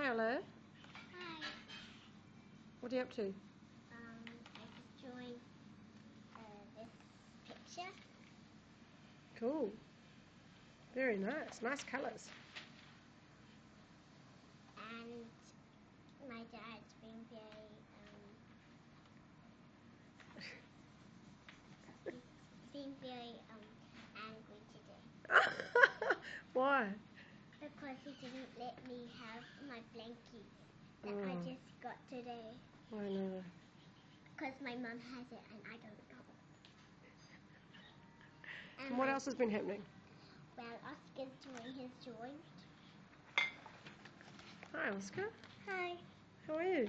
Hi, Ola. Hi. What are you up to? I just joined this picture. Cool. Very nice. Nice colours. And my dad's been very he's been very angry today. Why? Because he didn't let me have my blankie that I just got today. I know. Because my mum has it and I don't know. And what else has been happening? Well, Oscar's doing his joint. Hi, Oscar. Hi. How are you?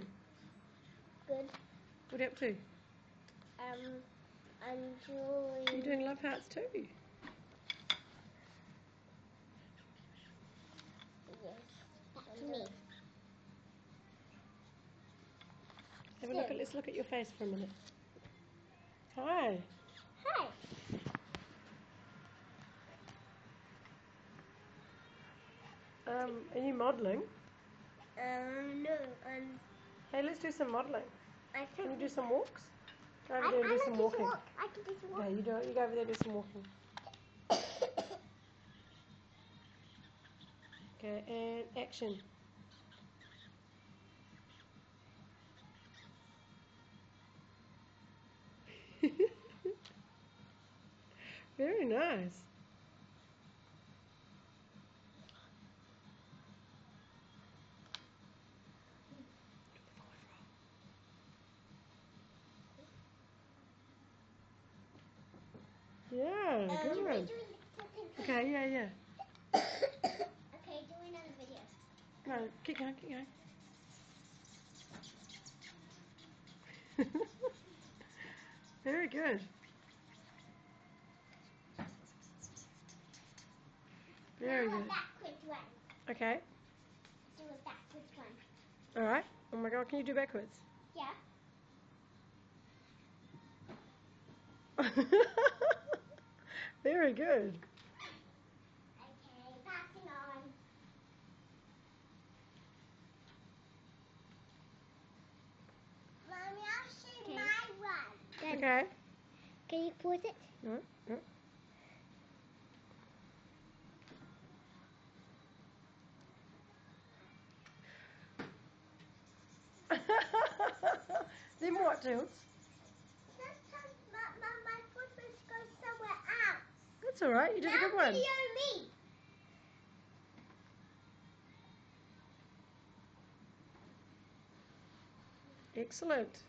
Good. What are you up to? I'm drawing. You're doing love hearts too. Yes. That's me. Have a look at. Let's look at your face for a minute. Hi. Hi. Are you modelling? No. Hey, let's do some modelling. Can you do some walks? Go over I there and do some walking. walk. I can do some walk. Yeah, you do it. You go over there and do some walking. Okay, and action. Very nice. Yeah, good. Okay, yeah. Okay, do another video. No, keep going. Very good. Very Now good. a backwards one. Okay. Do a backwards one. Alright. Oh my god, can you do backwards? Yeah. Very good. Okay, passing on. Mommy, I'll show my one. Okay. Can you pause it? No. Then what, Jules? Sometimes my footprints go somewhere else. That's alright, you did a good one. Video me. Excellent.